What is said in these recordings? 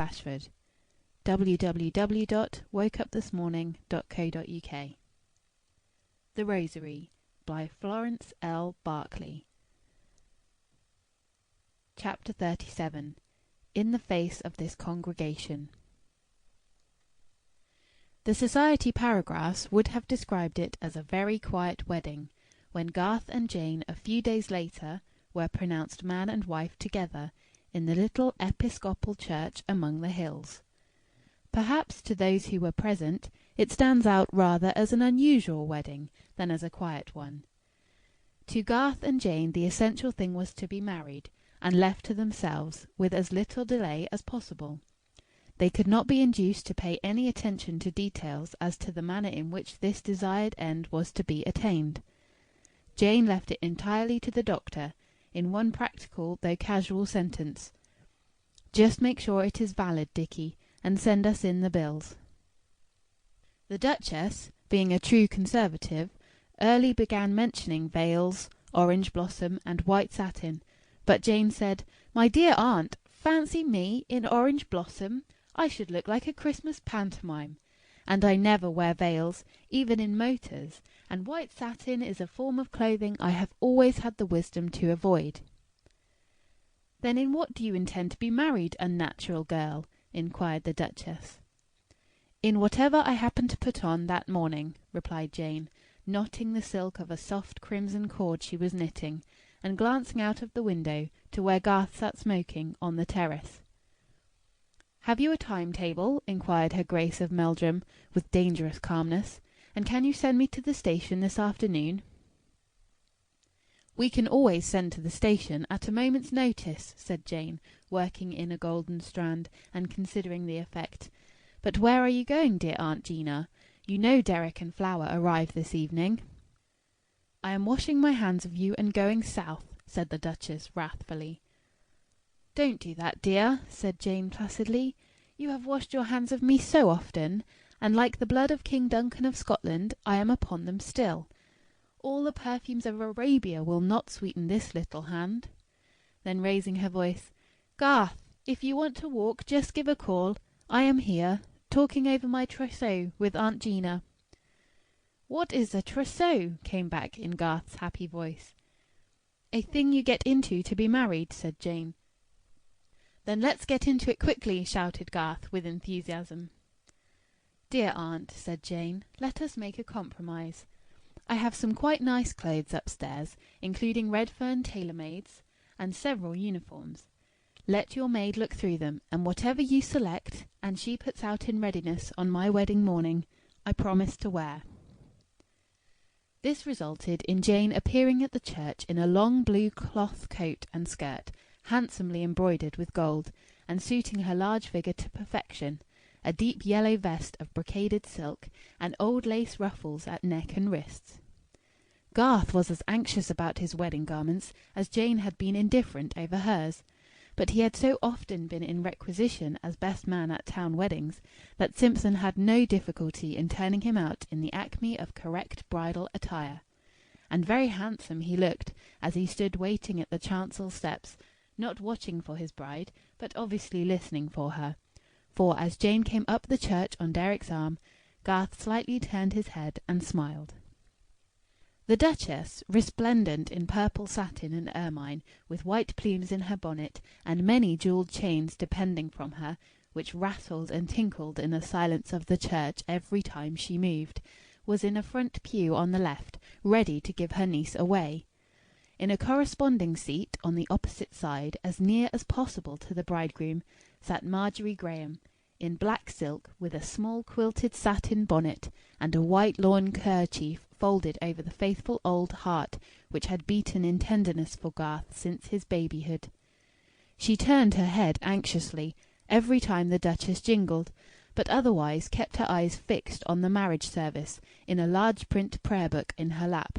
Bashford. www.wokeupthismorning.co.uk. The Rosary by Florence L. Barclay. Chapter 37. In the Face of This Congregation. The society paragraphs would have described it as a very quiet wedding, when Garth and Jane a few days later were pronounced man and wife together in the little Episcopal church among the hills. Perhaps to those who were present it stands out rather as an unusual wedding than as a quiet one. To Garth and Jane the essential thing was to be married, and left to themselves, with as little delay as possible. They could not be induced to pay any attention to details as to the manner in which this desired end was to be attained. Jane left it entirely to the doctor, in one practical though casual sentence: "Just make sure it is valid, Dickie, and send us in the bills." The Duchess, being a true conservative, early began mentioning veils, orange blossom, and white satin, but Jane said, "My dear aunt, fancy me in orange blossom! I should look like a Christmas pantomime. And I never wear veils, even in motors, and white satin is a form of clothing I have always had the wisdom to avoid." "Then in what do you intend to be married, unnatural girl?" inquired the Duchess. "In whatever I happen to put on that morning," replied Jane, knotting the silk of a soft crimson cord she was knitting, and glancing out of the window to where Garth sat smoking on the terrace. "Have you a timetable?" inquired her Grace of Meldrum, with dangerous calmness. "And can you send me to the station this afternoon?" "We can always send to the station at a moment's notice," said Jane, working in a golden strand, and considering the effect. "But where are you going, dear Aunt Gina? You know Derek and Flower arrive this evening." "I am washing my hands of you and going south," said the Duchess wrathfully. "Don't do that, dear," said Jane placidly. "You have washed your hands of me so often, and like the blood of King Duncan of Scotland, I am upon them still. All the perfumes of Arabia will not sweeten this little hand." Then raising her voice, "Garth, if you want to walk, just give a call. I am here, talking over my trousseau with Aunt Gina." "What is a trousseau?" came back in Garth's happy voice. "A thing you get into to be married," said Jane. "Then let's get into it quickly," shouted Garth with enthusiasm. "Dear aunt," said Jane, "let us make a compromise. I have some quite nice clothes upstairs, including Redfern tailor-mades, and several uniforms. Let your maid look through them, and whatever you select, and she puts out in readiness on my wedding morning, I promise to wear." This resulted in Jane appearing at the church in a long blue cloth coat and skirt, handsomely embroidered with gold, and suiting her large figure to perfection, a deep yellow vest of brocaded silk, and old lace ruffles at neck and wrists. Garth was as anxious about his wedding garments as Jane had been indifferent over hers, but he had so often been in requisition as best man at town weddings that Simpson had no difficulty in turning him out in the acme of correct bridal attire. And very handsome he looked as he stood waiting at the chancel steps, not watching for his bride, but obviously listening for her. For as Jane came up the church on Derek's arm, Garth slightly turned his head and smiled. The Duchess, resplendent in purple satin and ermine, with white plumes in her bonnet, and many jewelled chains depending from her, which rattled and tinkled in the silence of the church every time she moved, was in a front pew on the left, ready to give her niece away. In a corresponding seat on the opposite side, as near as possible to the bridegroom, sat Marjorie Graham, in black silk, with a small quilted satin bonnet, and a white lawn kerchief folded over the faithful old heart which had beaten in tenderness for Garth since his babyhood. She turned her head anxiously every time the Duchess jingled, but otherwise kept her eyes fixed on the marriage service, in a large print prayer book in her lap.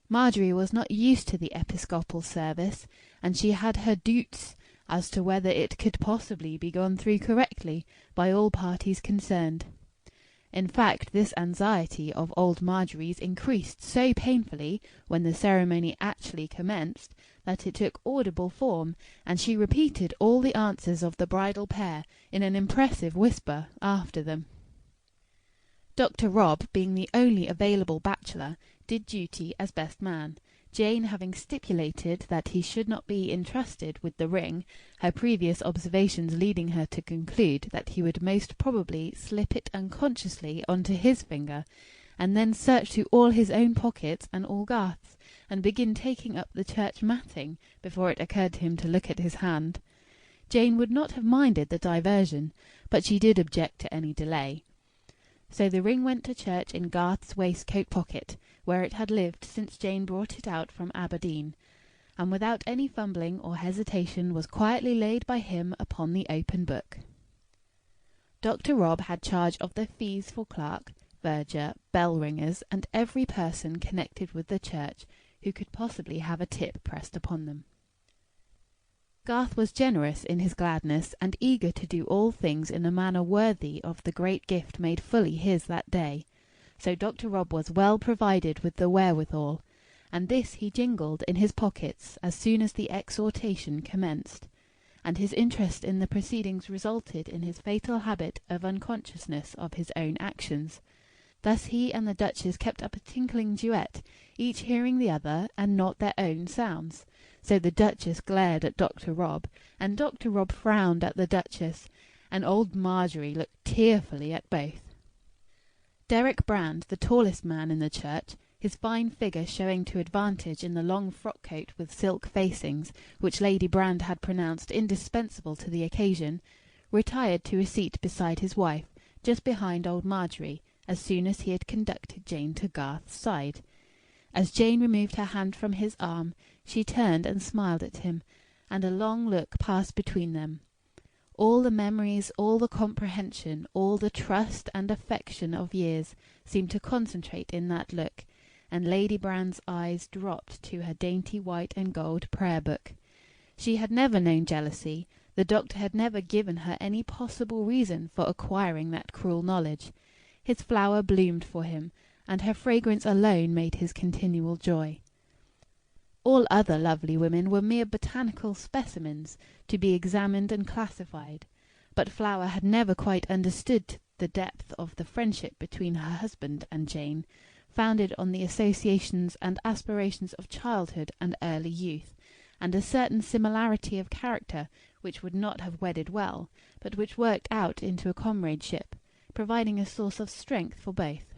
Marjorie was not used to the Episcopal service, and she had her doubts as to whether it could possibly be gone through correctly by all parties concerned. In fact, this anxiety of old Margery's increased so painfully when the ceremony actually commenced, that it took audible form, and she repeated all the answers of the bridal pair in an impressive whisper after them. Dr. Rob, being the only available bachelor, did duty as best man, Jane having stipulated that he should not be entrusted with the ring, her previous observations leading her to conclude that he would most probably slip it unconsciously onto his finger, and then search through all his own pockets and all Garth's, and begin taking up the church matting before it occurred to him to look at his hand. Jane would not have minded the diversion, but she did object to any delay. So the ring went to church in Garth's waistcoat pocket, where it had lived since Jane brought it out from Aberdeen, and without any fumbling or hesitation was quietly laid by him upon the open book. Dr. Rob had charge of the fees for clerk, verger, bell-ringers, and every person connected with the church who could possibly have a tip pressed upon them. Garth was generous in his gladness, and eager to do all things in a manner worthy of the great gift made fully his that day. So Dr. Rob was well provided with the wherewithal, and this he jingled in his pockets as soon as the exhortation commenced, and his interest in the proceedings resulted in his fatal habit of unconsciousness of his own actions. Thus he and the Duchess kept up a tinkling duet, each hearing the other, and not their own sounds. So the Duchess glared at Dr. Rob, and Dr. Rob frowned at the Duchess, and old Margery looked tearfully at both. Derek Brand, the tallest man in the church, his fine figure showing to advantage in the long frock-coat with silk facings, which Lady Brand had pronounced indispensable to the occasion, retired to a seat beside his wife, just behind old Margery, as soon as he had conducted Jane to Garth's side. As Jane removed her hand from his arm, she turned and smiled at him, and a long look passed between them. All the memories, all the comprehension, all the trust and affection of years seemed to concentrate in that look, and Lady Brand's eyes dropped to her dainty white and gold prayer-book. She had never known jealousy. The doctor had never given her any possible reason for acquiring that cruel knowledge. His flower bloomed for him, and her fragrance alone made his continual joy. All other lovely women were mere botanical specimens, to be examined and classified, but Flower had never quite understood the depth of the friendship between her husband and Jane, founded on the associations and aspirations of childhood and early youth, and a certain similarity of character which would not have wedded well, but which worked out into a comradeship, providing a source of strength for both.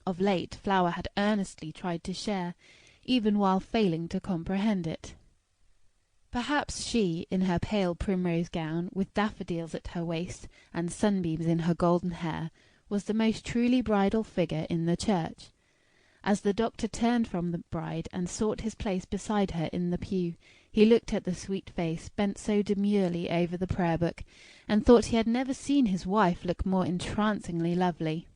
Of late Flower had earnestly tried to share, even while failing to comprehend it. Perhaps she, in her pale primrose gown, with daffodils at her waist, and sunbeams in her golden hair, was the most truly bridal figure in the church. As the doctor turned from the bride and sought his place beside her in the pew, he looked at the sweet face bent so demurely over the prayer-book, and thought he had never seen his wife look more entrancingly lovely.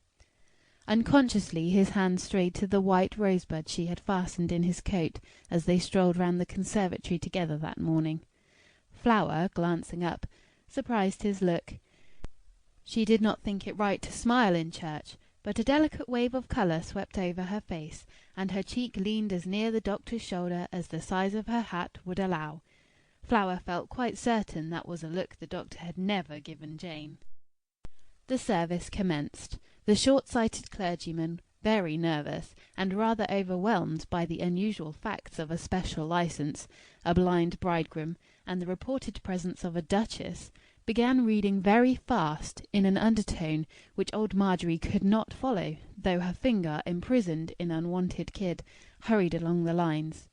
Unconsciously his hand strayed to the white rosebud she had fastened in his coat as they strolled round the conservatory together that morning. Flower, glancing up, surprised his look. She did not think it right to smile in church, but a delicate wave of colour swept over her face, and her cheek leaned as near the doctor's shoulder as the size of her hat would allow. Flower felt quite certain that was a look the doctor had never given Jane. The service commenced. The short-sighted clergyman, very nervous, and rather overwhelmed by the unusual facts of a special licence, a blind bridegroom, and the reported presence of a duchess, began reading very fast, in an undertone which old Margery could not follow, though her finger, imprisoned in unwonted kid, hurried along the lines.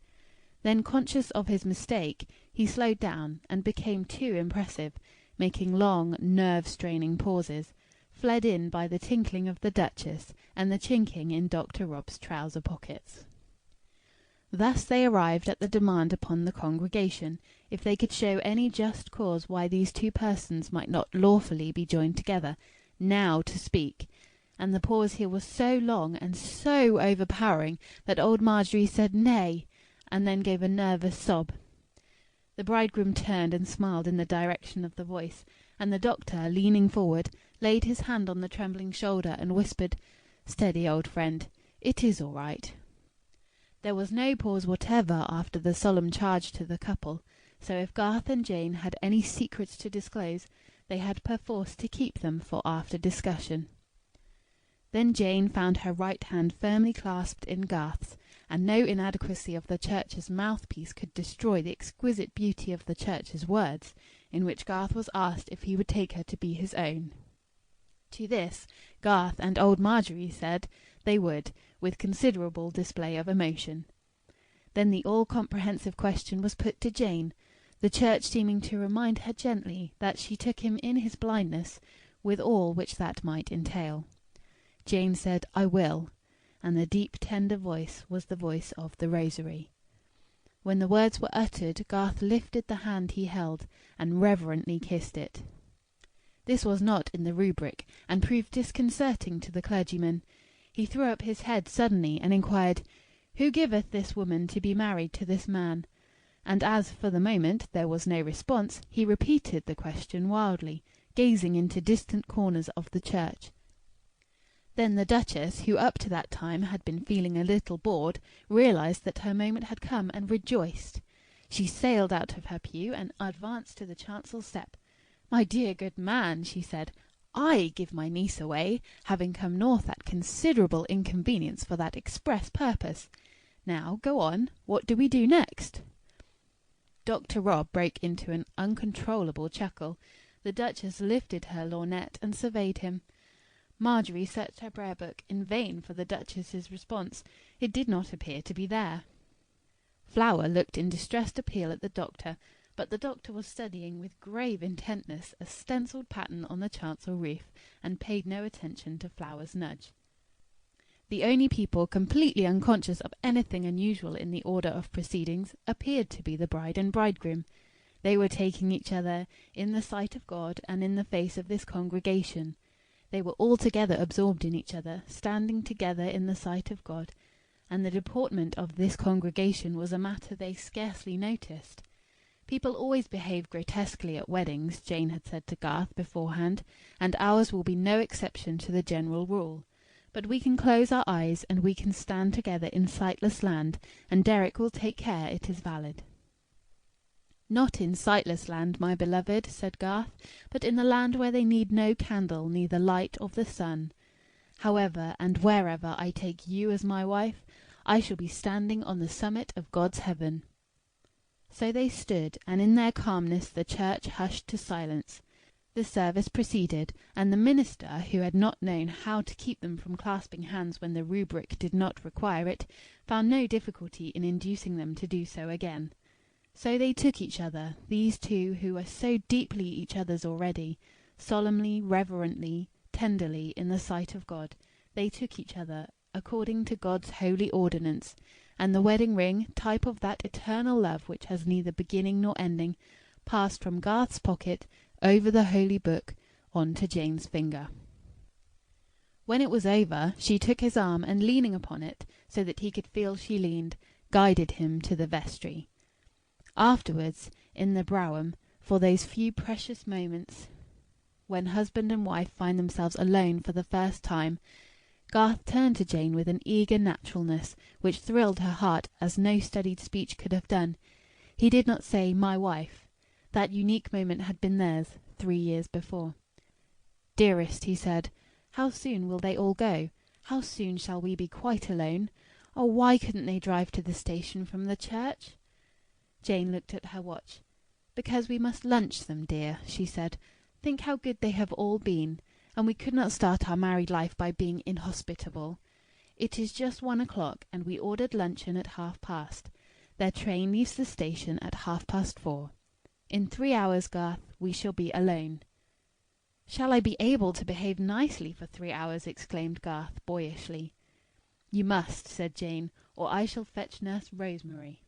Then, conscious of his mistake, he slowed down, and became too impressive, making long, nerve-straining pauses, fled in by the tinkling of the Duchess and the chinking in Dr. Rob's trouser pockets. Thus they arrived at the demand upon the congregation, if they could show any just cause why these two persons might not lawfully be joined together, now to speak, and the pause here was so long and so overpowering that old Margery said nay, and then gave a nervous sob. The bridegroom turned and smiled in the direction of the voice, and the doctor, leaning forward, laid his hand on the trembling shoulder, and whispered, "Steady, old friend. It is all right." There was no pause whatever after the solemn charge to the couple, so if Garth and Jane had any secrets to disclose, they had perforce to keep them for after discussion. Then Jane found her right hand firmly clasped in Garth's, and no inadequacy of the Church's mouthpiece could destroy the exquisite beauty of the Church's words, in which Garth was asked if he would take her to be his own. To this, Garth and old Margery said they would, with considerable display of emotion. Then the all-comprehensive question was put to Jane, the Church seeming to remind her gently that she took him in his blindness, with all which that might entail. Jane said, "I will," and the deep, tender voice was the voice of the Rosary. When the words were uttered, Garth lifted the hand he held, and reverently kissed it. This was not in the rubric, and proved disconcerting to the clergyman. He threw up his head suddenly, and inquired, "Who giveth this woman to be married to this man?" And as, for the moment, there was no response, he repeated the question wildly, gazing into distant corners of the church. Then the Duchess, who up to that time had been feeling a little bored, realized that her moment had come, and rejoiced. She sailed out of her pew, and advanced to the chancel step. "My dear good man," she said, "I give my niece away, having come north at considerable inconvenience for that express purpose. Now, go on. What do we do next?" Dr. Rob broke into an uncontrollable chuckle. The Duchess lifted her lorgnette and surveyed him. Margery searched her prayer book in vain for the Duchess's response. It did not appear to be there. Flower looked in distressed appeal at the doctor, but the doctor was studying with grave intentness a stencilled pattern on the chancel roof, and paid no attention to Flower's nudge. The only people completely unconscious of anything unusual in the order of proceedings appeared to be the bride and bridegroom. They were taking each other in the sight of God and in the face of this congregation. They were altogether absorbed in each other, standing together in the sight of God, and the deportment of this congregation was a matter they scarcely noticed. People always behave grotesquely at weddings, Jane had said to Garth beforehand, and ours will be no exception to the general rule. But we can close our eyes, and we can stand together in sightless land, and Derek will take care it is valid. "Not in sightless land, my beloved," said Garth, "but in the land where they need no candle, neither light of the sun. However and wherever I take you as my wife, I shall be standing on the summit of God's heaven." So they stood, and in their calmness the church hushed to silence. The service proceeded, and the minister, who had not known how to keep them from clasping hands when the rubric did not require it, found no difficulty in inducing them to do so again. So they took each other, these two who were so deeply each other's already, solemnly, reverently, tenderly, in the sight of God. They took each other, according to God's holy ordinance, and the wedding ring, type of that eternal love which has neither beginning nor ending, passed from Garth's pocket, over the holy book, on to Jane's finger. When it was over, she took his arm, and leaning upon it, so that he could feel she leaned, guided him to the vestry. Afterwards, in the brougham, for those few precious moments when husband and wife find themselves alone for the first time, Garth turned to Jane with an eager naturalness which thrilled her heart as no studied speech could have done. He did not say, "My wife." That unique moment had been theirs 3 years before. "Dearest," he said, "how soon will they all go? How soon shall we be quite alone? Oh, why couldn't they drive to the station from the church?" Jane looked at her watch. "Because we must lunch them, dear," she said. "Think how good they have all been. And we could not start our married life by being inhospitable. It is just 1 o'clock, and we ordered luncheon at 1:30. Their train leaves the station at 4:30. In 3 hours, Garth, we shall be alone." "Shall I be able to behave nicely for 3 hours?" exclaimed Garth, boyishly. "You must," said Jane, "or I shall fetch Nurse Rosemary."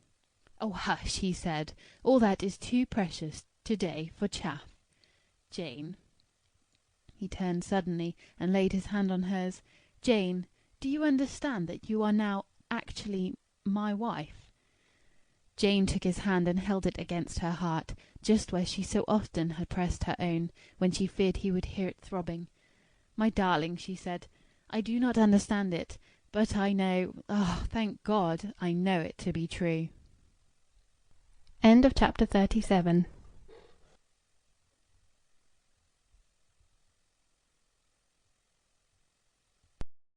"Oh, hush," he said. "All that is too precious to-day for chaff. Jane." He turned suddenly, and laid his hand on hers. "Jane, do you understand that you are now actually my wife?" Jane took his hand and held it against her heart, just where she so often had pressed her own, when she feared he would hear it throbbing. "My darling," she said, "I do not understand it, but I know, thank God, I know it to be true." Chapter 37